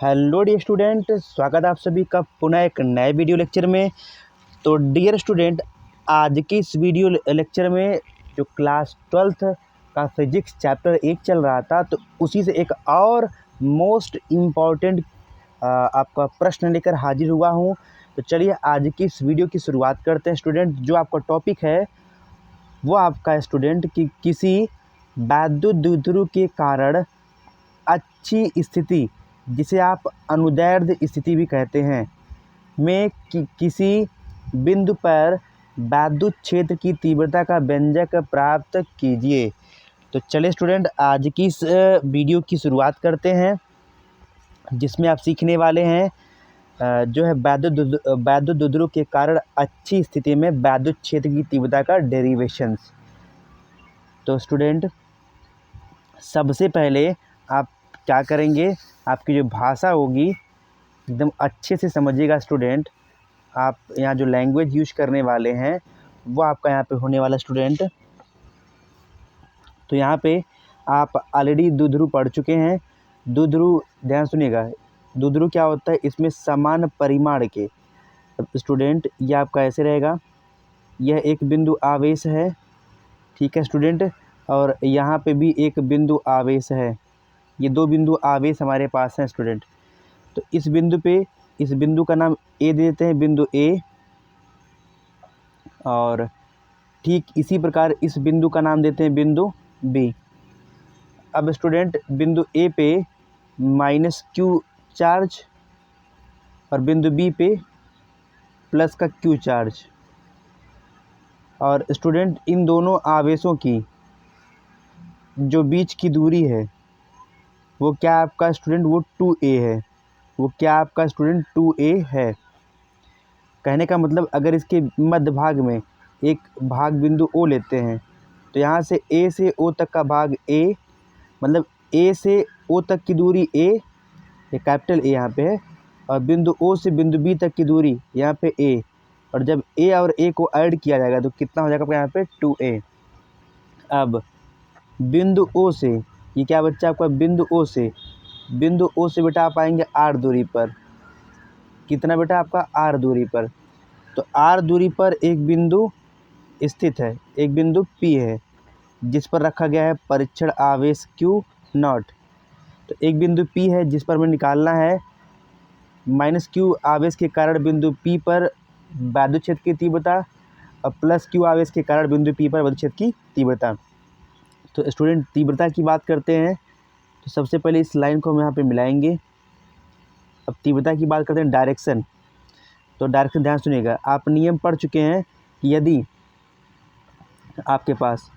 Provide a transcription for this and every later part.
Hello dear student, स्वागत है आप सभी का पुनः एक नए वीडियो लेक्चर में। तो डियर स्टूडेंट, आज के इस वीडियो लेक्चर में जो क्लास 12th का फिजिक्स चैप्टर 1 चल रहा था, तो उसी से एक और मोस्ट इम्पॉर्टेंट आपका प्रश्न लेकर हाजिर हुआ हूँ। तो चलिए आज की इस वीडियो की शुरुआत करते हैं। स्टूडेंट, जो आपका टॉपिक है वो आपका है स्टूडेंट कि किसी वैद्युत द्विध्रुव के कारण अच्छी स्थिति, जिसे आप अनुदैर्ध्य स्थिति भी कहते हैं, में किसी बिंदु पर वैद्युत क्षेत्र की तीव्रता का व्यंजक प्राप्त कीजिए। तो चलिए स्टूडेंट, आज की इस वीडियो की शुरुआत करते हैं, जिसमें आप सीखने वाले हैं जो है वैद्युत द्विध्रुव के कारण अच्छी स्थिति में वैद्युत क्षेत्र की तीव्रता का डेरिवेशंस। तो स्टूडेंट, सबसे पहले आप क्या करेंगे, आपकी जो भाषा होगी एकदम अच्छे से समझिएगा स्टूडेंट। आप यहाँ जो लैंग्वेज यूज करने वाले हैं वो आपका यहाँ पे होने वाला स्टूडेंट। तो यहाँ पे आप ऑलरेडी द्विध्रुव पढ़ चुके हैं। द्विध्रुव, ध्यान सुनिएगा, द्विध्रुव क्या होता है, इसमें समान परिमाण के स्टूडेंट, यह आपका ऐसे रहेगा, यह एक बिंदु आवेश है, ठीक है स्टूडेंट, और यहाँ पे भी एक बिंदु आवेश है। ये दो बिंदु आवेश हमारे पास हैं स्टूडेंट। तो इस बिंदु पे, इस बिंदु का नाम ए दे देते हैं, बिंदु ए, और ठीक इसी प्रकार इस बिंदु का नाम देते हैं बिंदु बी। अब स्टूडेंट, बिंदु ए पे -q चार्ज और बिंदु बी पे प्लस का q चार्ज, और स्टूडेंट इन दोनों आवेशों की जो बीच की दूरी है वो क्या आपका स्टूडेंट, वो 2a है। वो क्या आपका स्टूडेंट 2a है। कहने का मतलब, अगर इसके मध्य भाग में एक भाग बिंदु O लेते हैं, तो यहाँ से A से O तक का भाग A, मतलब A से O तक की दूरी A, ये कैपिटल A यहाँ पे है, और बिंदु O से बिंदु B तक की दूरी यहाँ पे A, और जब A और A को ऐड किया जाएगा तो कितना हो जाएगा आपका यहाँ पे 2A। अब बिंदु O से, ये क्या बच्चा आपका बिंदु O से, बिंदु O से बेटा आप आएंगे R दूरी पर। कितना बेटा आपका R दूरी पर। तो R दूरी पर एक बिंदु स्थित है, एक बिंदु P है, जिस पर रखा गया है परीक्षण आवेश Q0। तो एक बिंदु P है जिस पर हमें निकालना है -q आवेश के कारण बिंदु P पर वैद्युत क्षेत्र की तीव्रता, और +q आवेश के कारण बिंदु P पर वैद्युत क्षेत्र की तीव्रता। तो स्टूडेंट, तीव्रता की बात करते हैं, तो सबसे पहले इस लाइन को हम यहाँ पे मिलाएंगे। अब तीव्रता की बात करते हैं डायरेक्शन। तो डायरेक्शन ध्यान सुनिएगा, आप नियम पढ़ चुके हैं कि यदि आपके पास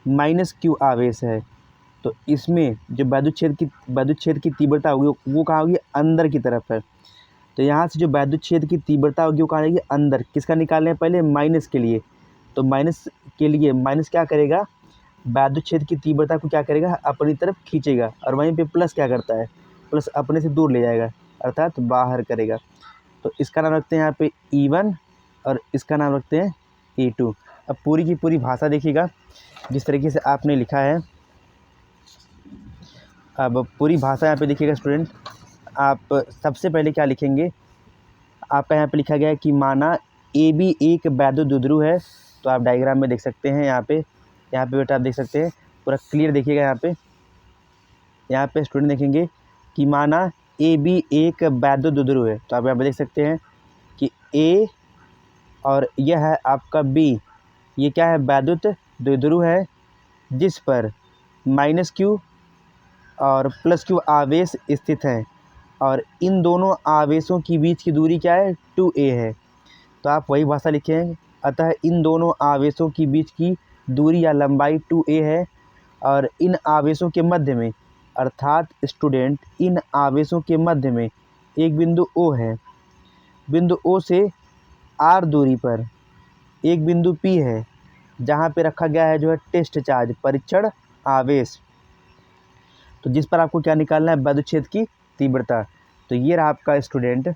-q आवेश है, तो इसमें जो वैद्युत क्षेत्र की तीव्रता होगी वो कहाँ होगी, अंदर की तरफ है। तो यहाँ से जो वैद्युत क्षेत्र की तीव्रता होगी वो कहाँ जाएगी, अंदर। किसका निकालना है पहले, माइनस के लिए। तो माइनस के लिए माइनस क्या करेगा, वैद्युत क्षेत्र की तीव्रता को क्या करेगा, अपनी तरफ खींचेगा, और वहीं पे प्लस क्या करता है, प्लस अपने से दूर ले जाएगा, अर्थात बाहर करेगा। तो इसका नाम रखते हैं यहाँ पे E1, और इसका नाम रखते हैं E2। अब पूरी की पूरी भाषा देखिएगा जिस तरीके से आपने लिखा है। अब पूरी भाषा यहाँ पे देखिएगा स्टूडेंट, आप सबसे पहले क्या लिखेंगे, आपका यहाँ पे लिखा गया है कि माना AB एक वैद्युत द्विध्रुव है। तो आप डायग्राम में देख सकते हैं, यहाँ पे बेटा आप देख सकते हैं, पूरा क्लियर देखिएगा। यहाँ पे स्टूडेंट देखेंगे कि माना AB एक वैद्युत द्विध्रुव है। तो आप यहाँ पे देख सकते हैं कि A और यह है आपका B, ये क्या है, वैद्युत द्विध्रुव है, जिस पर -q और +q आवेश स्थित हैं, और इन दोनों आवेशों की बीच की दूरी क्या है, 2a है। तो आप वही भाषा लिखें, अतः इन दोनों आवेशों की बीच की दूरी या लंबाई 2a है, और इन आवेशों के मध्य में, अर्थात स्टूडेंट इन आवेशों के मध्य में एक बिंदु O है। बिंदु O से R दूरी पर एक बिंदु P है, जहाँ पे रखा गया है जो है टेस्ट चार्ज, परीक्षण आवेश। तो जिस पर आपको क्या निकालना है, वैद्युत क्षेत्र की तीव्रता। तो ये रहा आपका स्टूडेंट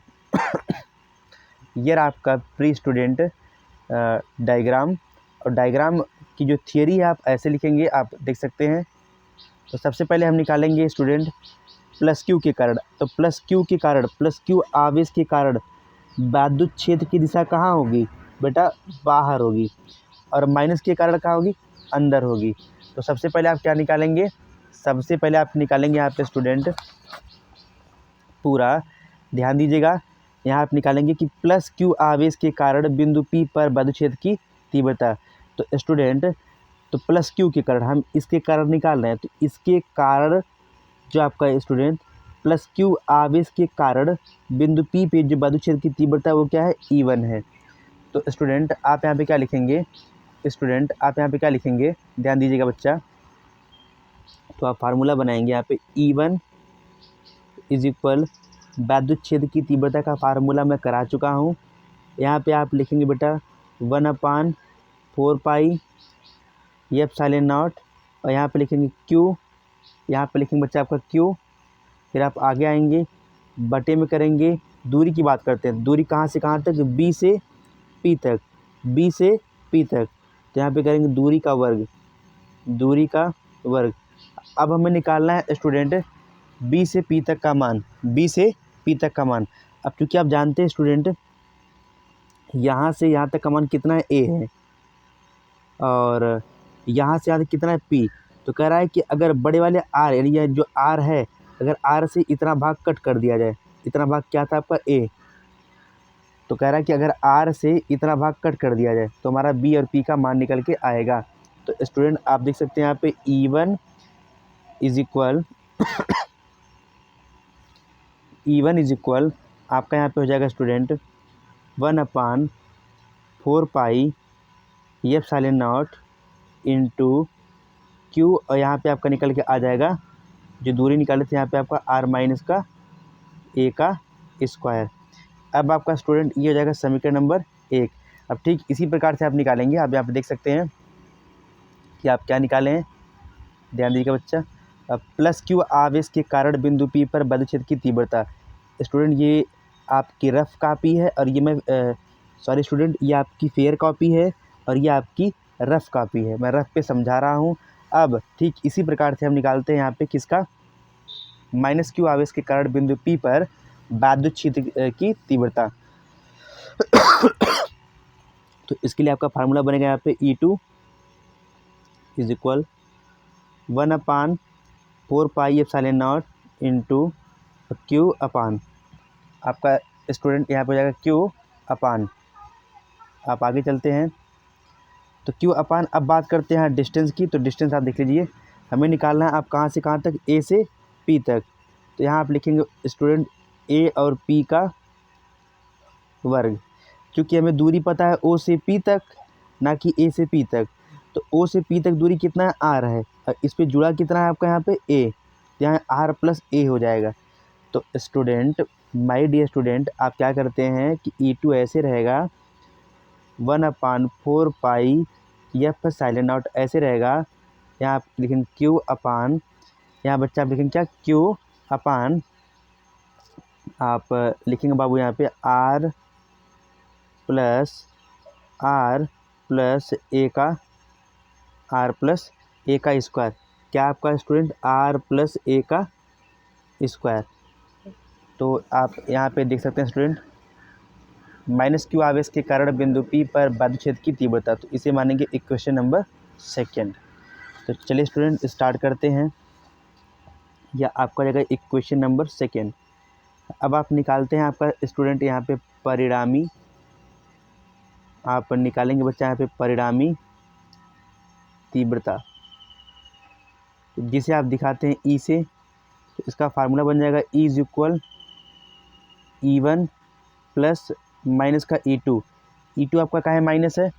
ये रहा आपका प्री स्टूडेंट डायग्राम। और डायग्राम की जो थियरी है आप ऐसे लिखेंगे, आप देख सकते हैं। तो सबसे पहले हम निकालेंगे स्टूडेंट प्लस क्यू के कारण, तो प्लस क्यू आवेश के कारण विद्युत क्षेत्र की दिशा कहाँ होगी बेटा, बाहर होगी, और माइनस के कारण कहाँ होगी, अंदर होगी। तो सबसे पहले आप क्या निकालेंगे, सबसे पहले आप निकालेंगे यहाँ पे स्टूडेंट, पूरा ध्यान दीजिएगा, यहाँ आप निकालेंगे कि प्लस क्यू आवेश के कारण बिंदु P पर विद्युत क्षेत्र की तीव्रता। तो स्टूडेंट, तो प्लस क्यू के कारण हम इसके कारण निकाल रहे हैं, तो इसके कारण जो आपका स्टूडेंट प्लस क्यू आवेश के कारण बिंदु P पे जो विद्युत क्षेत्र की तीव्रता वो क्या है, E1 है। तो स्टूडेंट आप यहाँ पे क्या लिखेंगे, ध्यान दीजिएगा बच्चा, तो आप फार्मूला बनाएंगे यहाँ पे E1 इज इक्वल, विद्युत क्षेत्र की तीव्रता का फार्मूला मैं करा चुका हूँ। यहाँ पे आप लिखेंगे बेटा 1/4 पाई एप्सिलॉन नॉट, और यहाँ पे लिखेंगे Q, यहाँ पे लिखेंगे बच्चा आपका Q, फिर आप आगे आएंगे बटे में करेंगे, दूरी की बात करते हैं, दूरी कहाँ से कहाँ तक, B से P तक, तो यहाँ पे करेंगे दूरी का वर्ग। अब हमें निकालना है स्टूडेंट B से P तक का मान, अब क्योंकि आप जानते हैं स्टूडेंट यहाँ से यहाँ तक का मान कितना है, A है, और यहाँ से यहाँ तक कितना है, P। तो कह रहा है कि अगर बड़े वाले R, यानी यह जो R है, अगर R से इतना भाग कट कर दिया जाए, इतना भाग क्या था आपका, A, तो कह रहा है कि अगर R से इतना भाग कट कर दिया जाए तो हमारा B और P का मान निकल के आएगा। तो स्टूडेंट आप देख सकते हैं यहाँ पे E1 इज इक्वल आपका यहाँ पे हो जाएगा student 1/4 pi epsilon not into Q, और यहाँ पे आपका निकल के आ जाएगा, जो दूरी निकाले थे यहाँ पे आपका R माइनस का A का स्क्वायर। अब आपका स्टूडेंट ये हो जाएगा समीकरण नंबर 1। अब ठीक इसी प्रकार से आप निकालेंगे, आप यहाँ पे देख सकते हैं कि आप क्या निकाले हैं, ध्यान दीजिएगा बच्चा, अब प्लस क्यू आवेश के कारण बिंदु P पर विद्युत क्षेत्र की तीव्रता। स्टूडेंट ये आपकी रफ कॉपी है, और ये मैं सॉरी स्टूडेंट, ये आपकी फेयर कॉपी है और ये आपकी रफ कॉपी है, मैं रफ पे समझा रहा हूँ। अब ठीक इसी प्रकार से हम निकालते हैं यहाँ पे किसका, माइनस क्यू आवेश के कारण बिंदु P पर विद्युत क्षेत्र की तीव्रता। तो इसके लिए आपका फार्मूला बनेगा यहाँ पे E2 is equal 1/4 pi epsilon not into Q अपान, आपका स्टूडेंट यहाँ पे हो जाएगा Q अपान। आप आगे चलते हैं, तो Q अपान, अब बात करते हैं डिस्टेंस की, तो डिस्टेंस आप देख लीजिए, हमें निकालना है आप कहाँ से कहाँ तक, A से P तक। तो यहाँ आप लिखेंगे स्टूडेंट A और P का वर्ग, क्योंकि हमें दूरी पता है O से P तक, ना कि A से P तक। तो O से P तक दूरी कितना है, R है, और इस पे जुड़ा कितना है आपका यहाँ पे A, यहाँ R प्लस A हो जाएगा। तो स्टूडेंट, माय डियर स्टूडेंट, आप क्या करते हैं कि E2 ऐसे रहेगा 1/4 पाई एप्सिलॉन नॉट ऐसे रहेगा, यहाँ आप लिखेंगे Q अपान, यहाँ बच्चा आप लिखेंगे क्या, Q अपान, आप लिखेंगे बाबू यहाँ पे R प्लस A का स्क्वायर, क्या आपका स्टूडेंट R प्लस A का स्क्वायर। तो आप यहाँ पे देख सकते हैं स्टूडेंट, माइनस क्यू आवेश के कारण बिंदु P पर विद्युत क्षेत्र की तीव्रता, तो इसे मानेंगे इक्वेशन नंबर 2। तो चलिए स्टूडेंट स्टार्ट करते हैं, या आपका जगह इक्वेशन नंबर 2। अब आप निकालते हैं आपका स्टूडेंट यहाँ पे परिणामी, आप निकालेंगे बच्चा यहाँ पे परिणामी तीव्रता, जिसे आप दिखाते हैं E से, तो इसका फार्मूला बन जाएगा E is equal E1 plus minus का E2 आपका क्या है, माइनस है,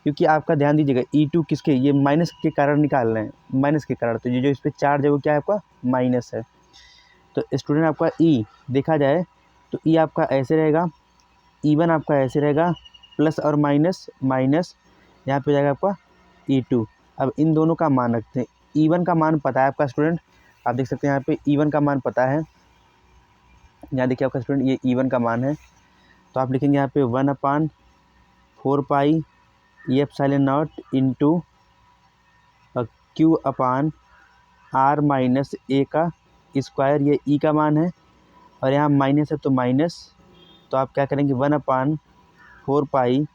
क्योंकि आपका ध्यान दीजिएगा E2 किसके, ये माइनस के कारण निकाल रहे हैं, माइनस के कारण, तो ये जो इस पर चार्ज है वो क्या है आपका, माइनस है। तो स्टूडेंट आपका E देखा जाए तो E आपका ऐसे रहेगा, E1 आपका ऐसे रहेगा, प्लस और माइनस यहाँ पे हो जाएगा आपका E2। अब इन दोनों का मान रखते हैं, E1 का मान पता है आपका स्टूडेंट, आप देख सकते हैं यहाँ पे E1 का मान पता है, यहाँ देखिए आपका स्टूडेंट ये E1 का मान है, तो आप लिखेंगे यहाँ पे 1/4 pi epsilon not into Q upon R minus A का स्क्वायर, ये ई का मान है, और यहाँ माइनस है तो माइनस, तो आप क्या करेंगे 1/4 pi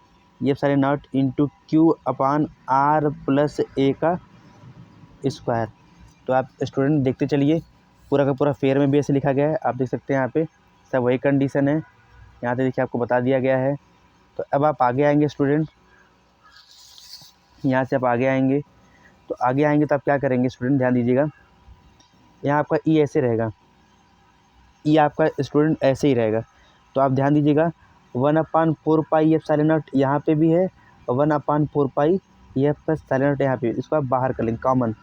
F0 into Q/R plus ए का स्क्वायर। तो आप स्टूडेंट देखते चलिए, पूरा का पूरा फेयर में भी ऐसे लिखा गया है, आप देख सकते हैं यहाँ पे सब वही कंडीशन है, यहाँ पे देखिए आपको बता दिया गया है। तो अब आप आगे आएंगे स्टूडेंट, यहाँ से आप आगे आएंगे, तो आगे आएंगे तो आप क्या करेंगे स्टूडेंट, ध्यान दीजिएगा, यहाँ आपका ई ऐसे रहेगा, ई आपका स्टूडेंट ऐसे ही रहेगा। तो आप ध्यान दीजिएगा 1/4 पाई F0 यहाँ पे भी है, और 1/4 पाई F0 यहाँ पे, इसको आप बाहर कर लेंगे कॉमन,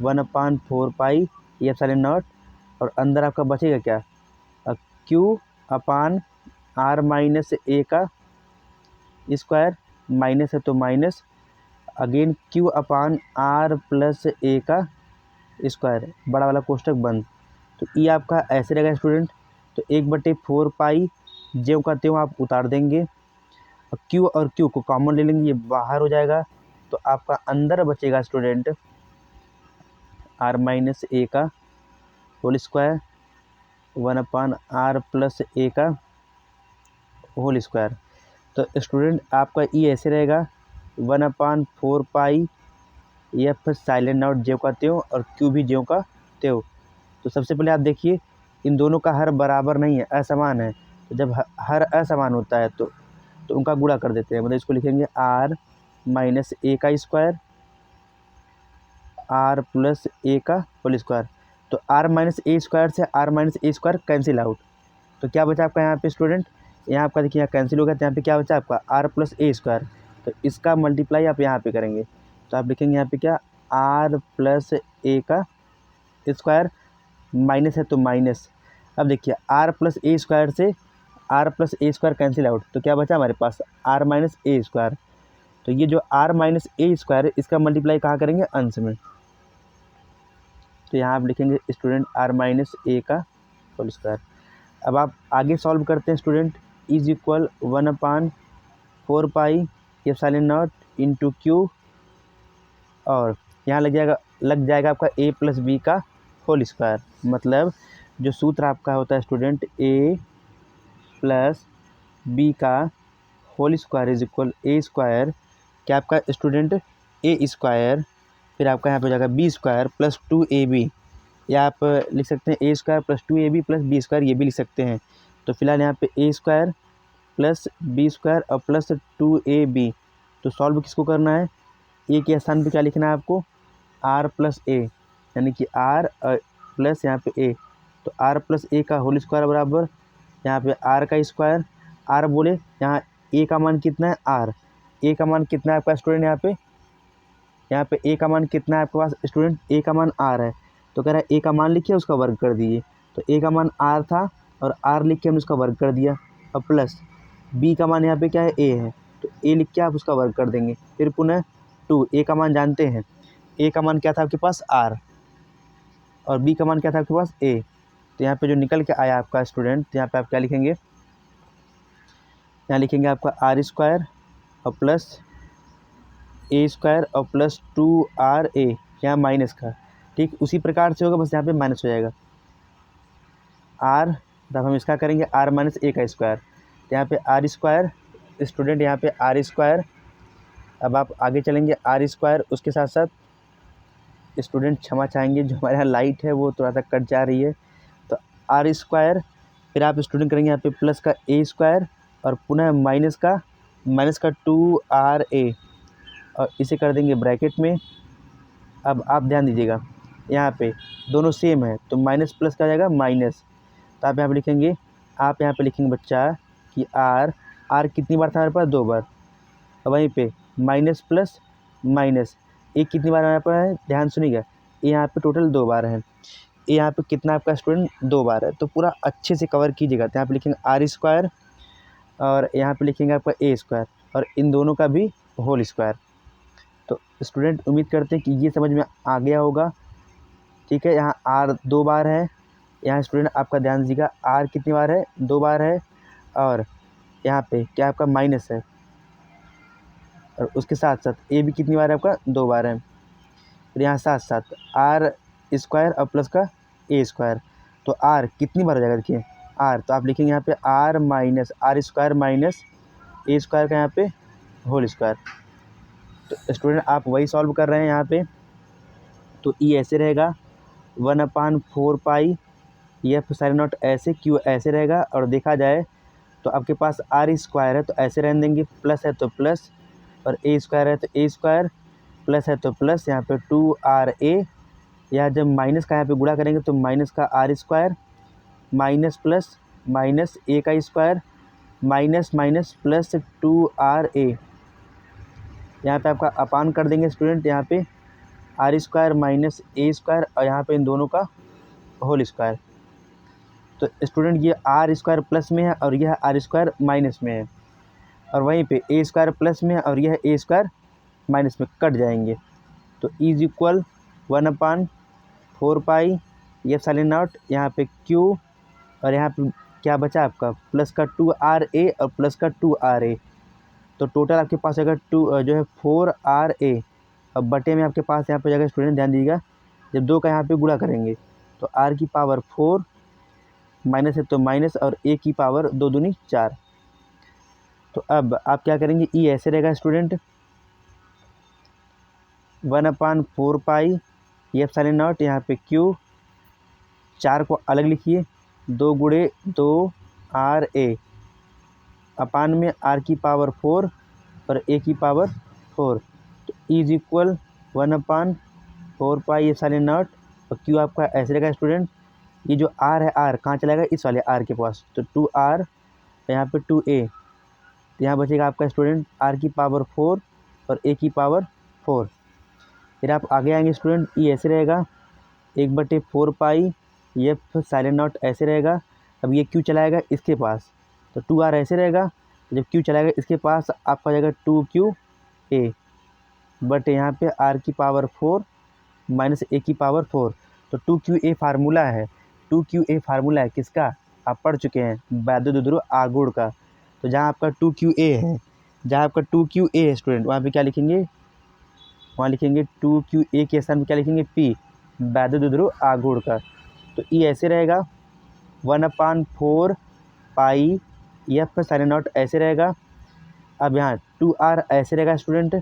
1/4 पाई F0, और अंदर आपका बचेगा क्या, Q/R-A का स्क्वायर, माइनस है तो माइनस, अगेन Q/R प्लस ए का स्क्वायर, बड़ा वाला कोष्टक बंद। तो ई आपका ऐसे रहेगा स्टूडेंट, तो 1/4 पाई ज्यों का त्यों आप उतार देंगे, और Q को कॉमन ले लेंगे, ये बाहर हो जाएगा, तो आपका अंदर बचेगा स्टूडेंट R-A का होल स्क्वायर 1/R प्लस ए का होल स्क्वायर। तो स्टूडेंट आपका ई ऐसे रहेगा 1/4 पाई F0 ज्यों का त्यों, और Q भी ज्यों का त्यों। तो सबसे पहले आप देखिए, इन दोनों का हर बराबर नहीं है, असमान है, तो जब हर असमान होता है तो उनका गुणा कर देते हैं, मतलब इसको लिखेंगे R-A का स्क्वायर R प्लस ए का होल स्क्वायर। तो R-A स्क्वायर से R-A स्क्वायर कैंसिल आउट, तो क्या बचा आपका यहाँ पे स्टूडेंट, यहाँ आपका देखिए यहाँ कैंसिल हो गया, तो यहाँ पे क्या बचा आपका R प्लस ए स्क्वायर, तो इसका मल्टीप्लाई आप यहाँ पे करेंगे, तो आप लिखेंगे यहाँ पे क्या R प्लस ए का स्क्वायर, माइनस है तो माइनस। अब देखिए R प्लस ए स्क्वायर से R प्लस ए स्क्वायर कैंसिल आउट, तो क्या बचा हमारे पास R-A स्क्वायर। तो ये जो R-A स्क्वायर है, इसका मल्टीप्लाई कहाँ करेंगे, अंश में, तो यहाँ आप लिखेंगे स्टूडेंट R-A का होल स्क्वायर। अब आप आगे सॉल्व करते हैं student, is equal 1/4 pi F0 into Q, और यहाँ लग जाएगा आपका A प्लस बी का होल स्क्वायर, मतलब जो सूत्र आपका होता है स्टूडेंट A प्लस बी का whole square is equal A square, क्या आपका स्टूडेंट ए स्क्वायर, फिर आपका यहाँ पे हो जाएगा बी स्क्वायर प्लस 2AB, या आप लिख सकते हैं A square plus 2AB plus B square, ये भी लिख सकते हैं। तो फिलहाल यहाँ पे A square plus B square और प्लस 2AB, तो सॉल्व किसको करना है, ए के स्थान पे क्या लिखना है आपको R प्लस ए, यानी कि R प्लस यहाँ पे ए, तो R प्लस ए का होल स्क्वायर बराबर यहाँ पे R का स्क्वायर, R बोले यहाँ ए का मान कितना है R, ए का मान कितना है आपका स्टूडेंट, यहाँ पे ए का मान कितना है आपके पास स्टूडेंट, ए का मान R है, तो कह रहा है ए का मान लिखिए उसका वर्ग कर दीजिए, तो ए का मान R था और R लिख के हमने उसका वर्ग कर दिया, और प्लस बी का मान यहाँ पे क्या है ए है, तो ए लिख के आप उसका वर्ग कर देंगे, फिर पुनः 2, ए का मान जानते हैं, ए का मान क्या था आपके पास R, और बी का मान क्या था आपके पास ए, तो यहाँ पे जो निकल के आया आपका स्टूडेंट, यहाँ पे आप क्या लिखेंगे, यहाँ लिखेंगे आपका R स्क्वायर और प्लस ए स्क्वायर और प्लस 2RA, यहाँ माइनस का, ठीक उसी प्रकार से होगा, बस यहाँ पे माइनस हो जाएगा R, तब हम इसका करेंगे R-A का स्क्वायर, तो यहाँ पे R स्क्वायर स्टूडेंट, यहाँ पे R स्क्वायर, अब आप आगे चलेंगे R स्क्वायर, उसके साथ साथ स्टूडेंट क्षमा चाहेंगे, जो हमारे यहाँ लाइट है वो थोड़ा सा कट जा रही है, तो R स्क्वायर, फिर आप स्टूडेंट करेंगे यहाँ पे प्लस का ए स्क्वायर, और पुनः माइनस का 2RA, और इसे कर देंगे ब्रैकेट में। अब आप ध्यान दीजिएगा, यहाँ पे दोनों सेम है, तो माइनस प्लस का जाएगा माइनस, तो आप यहाँ पे लिखेंगे, बच्चा कि R कितनी बार था हमारे पास, 2 बार, और वहीं पे माइनस प्लस माइनस, ए कितनी बार हमारे पास है, ध्यान सुनिएगा, ए यहाँ पे टोटल 2 बार है, ए यहाँ पे कितना आपका स्टूडेंट 2 बार है, तो पूरा अच्छे से कवर कीजिएगा। तो यहाँ पे लिखेंगे R स्क्वायर, और यहाँ पे लिखेंगे आपका ए स्क्वायर, और इन दोनों का भी होल स्क्वायर। तो स्टूडेंट उम्मीद करते हैं कि ये समझ में आ गया होगा, ठीक है। यहाँ R 2 बार है, यहाँ स्टूडेंट आपका ध्यान दीजिएगा, R कितनी बार है, 2 बार है, और यहाँ पे क्या आपका माइनस है, और उसके साथ साथ ए भी कितनी बार है आपका, 2 बार है, फिर यहाँ साथ साथ R स्क्वायर और प्लस का ए स्क्वायर। तो आर कितनी बार हो जाएगा देखिए आर, तो आप लिखेंगे यहाँ पे R minus R square minus A square का यहाँ पे होल स्क्वायर। तो स्टूडेंट आप वही सॉल्व कर रहे हैं यहाँ पे, तो ई ऐसे रहेगा 1/4 पाई एफ साइन नॉट ऐसे, क्यू ऐसे रहेगा। और देखा जाए तो आपके पास आर स्क्वायर है तो ऐसे रहने देंगे, प्लस है तो प्लस, और ए स्क्वायर है तो ए स्क्वायर, प्लस है तो प्लस, यहाँ पे 2RA। या जब माइनस का यहाँ पे गुणा करेंगे तो माइनस का R square minus plus minus A का square minus minus plus 2RA। यहाँ पे आपका अपान कर देंगे स्टूडेंट, यहाँ पे R square minus A square और यहाँ पे इन दोनों का होल स्क्वायर। तो स्टूडेंट ये आर स्क्वायर प्लस में है और यह आर स्क्वायर माइनस में है, और वहीं पे ए स्क्वायर प्लस में है और यह ए स्क्वायर माइनस में कट जाएंगे। तो is equal 1/4 pi F sine not, यहाँ पे क्यू, और यहाँ पे क्या बचा आपका प्लस का 2RA और प्लस का 2RA। तो टोटल आपके पास अगर 2 जो है 4RA, अब बटे में आपके पास यहाँ पे जगह स्टूडेंट ध्यान दीजिएगा, जब 2 का यहाँ पे गुणा करेंगे तो R की पावर 4 माइनस है तो माइनस, और A की पावर 2 दूनी 4। तो अब आप क्या करेंगे, ई ऐसे रहेगा student 1/4 pi F sine not, यहाँ पे क्यू, 4 को अलग लिखिए, 2 गुणे 2RA अपान में R की पावर 4 और A की पावर 4। तो is equal 1/4 pi F sine not, और क्यू आपका ऐसे रहेगा स्टूडेंट, ये जो R है R कहाँ चलाएगा, इस वाले R के पास, तो 2R, यहाँ पे 2A, तो यहाँ बचेगा आपका स्टूडेंट R की पावर 4 और A की पावर 4। फिर आप आगे आएंगे स्टूडेंट, ई ऐसे रहेगा 1/4 पाई एफ साइन नॉट ऐसे रहेगा। अब ये क्यू चलाएगा इसके पास, तो 2R ऐसे रहेगा, जब क्यू चलाएगा इसके पास आपका हो जाएगा 2QA बट यहाँ पे R की पावर 4 माइनस A की पावर 4। तो 2QA फार्मूला है, 2QA फार्मूला है किसका, आप पढ़ चुके हैं, वैद्युत आघूर्ण का। तो जहाँ आपका 2QA है, जहाँ आपका 2QA है स्टूडेंट, वहाँ पे क्या लिखेंगे, वहाँ लिखेंगे 2QA के स्थान में क्या लिखेंगे, P वैद्युत आघूर्ण का। तो ई ऐसे रहेगा 1/4 पाई एफ साइन नॉट ऐसे रहेगा। अब यहाँ 2R ऐसे रहेगा स्टूडेंट,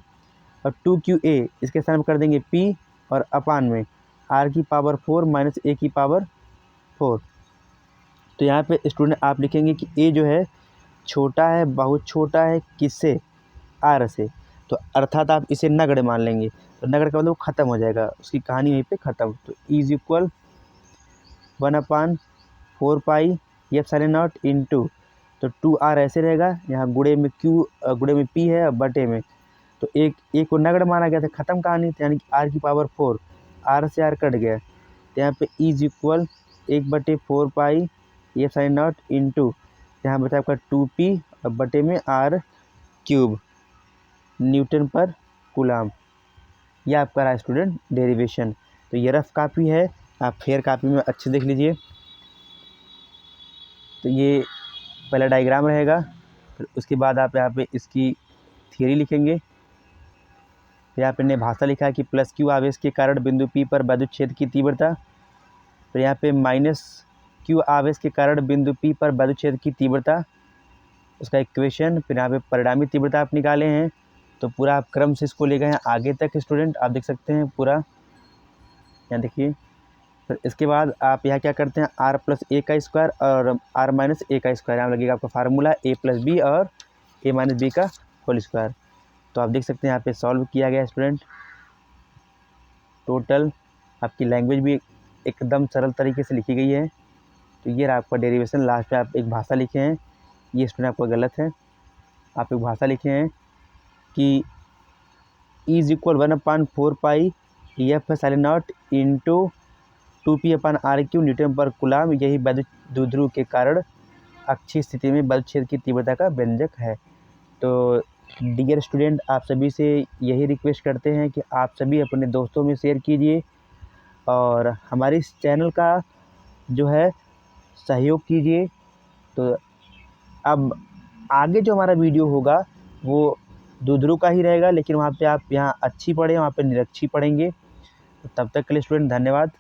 और 2QA इसके स्थान में कर देंगे P और अपान में R की पावर 4 माइनस A की पावर 4। तो यहाँ पे स्टूडेंट आप लिखेंगे कि A जो है छोटा है, बहुत छोटा है, किससे, R से। तो अर्थात आप इसे नगण्य मान लेंगे, तो नगण्य का मतलब ख़त्म हो जाएगा, उसकी कहानी वहीं पे ख़त्म। तो is equal 1/4 pi F sine not into, तो 2R ऐसे रहेगा, यहाँ गुणे में Q गुणे में P है, बटे में, तो एक को नगण्य माना गया था, ख़त्म कहानी, यानी कि R की पावर 4, R से R कट गया, तो यहाँ पे is equal 1/4 pi F sine not into, यहाँ बचा आपका 2P और बटे में R³ न्यूटन पर कूलाम। यह आपका रहा स्टूडेंट डेरिवेशन। तो ये रफ कापी है, आप फेयर कापी में अच्छे देख लीजिए। तो ये पहला डायग्राम रहेगा, फिर उसके बाद आप यहाँ पे इसकी थियरी लिखेंगे। फिर यहाँ पे ने भाषा लिखा है कि प्लस क्यू आवेश के कारण बिंदु P पर विद्युत क्षेत्र की तीव्रता, फिर यहाँ पे माइनस क्यू आवेश के कारण बिंदु P पर विद्युत क्षेत्र की तीव्रता, उसका इक्वेशन, फिर यहाँ पे परिणामी तीव्रता आप निकाले हैं। तो पूरा आप क्रम से इसको ले गए हैं आगे तक स्टूडेंट, आप देख सकते हैं पूरा, यहाँ देखिए। फिर इसके बाद आप यहाँ क्या करते हैं, R प्लस A का स्क्वायर और R माइनस A का स्क्वायर, यहाँ लगेगा आपका फार्मूला A प्लस B और A माइनस B का होल स्क्वायर। तो आप देख सकते हैं यहाँ पे सॉल्व किया गया स्टूडेंट। टोटल आपकी लैंग्वेज भी एकदम सरल तरीके से लिखी गई है। तो ये रहा आपका डेरिवेशन। लास्ट में आप एक भाषा लिखे हैं, ये स्टूडेंट आपका गलत है, आप एक भाषा लिखे हैं कि is equal 1/4 pi F sine not into 2P/R³ Newton पर कूलाम, यही विद्युत द्विध्रुव के कारण अक्षीय स्थिति में विद्युत क्षेत्र की तीव्रता का व्यंजक है। तो डियर स्टूडेंट, आप सभी से यही रिक्वेस्ट करते हैं कि आप सभी अपने दोस्तों में शेयर कीजिए और हमारे इस चैनल का जो है सहयोग कीजिए। तो अब आगे जो हमारा वीडियो होगा वो द्विध्रुव का ही रहेगा, लेकिन वहाँ पे आप यहाँ अच्छी पढ़ें, वहाँ पे निरक्षी पढ़ेंगे। तो तब तक के लिए स्टूडेंट धन्यवाद।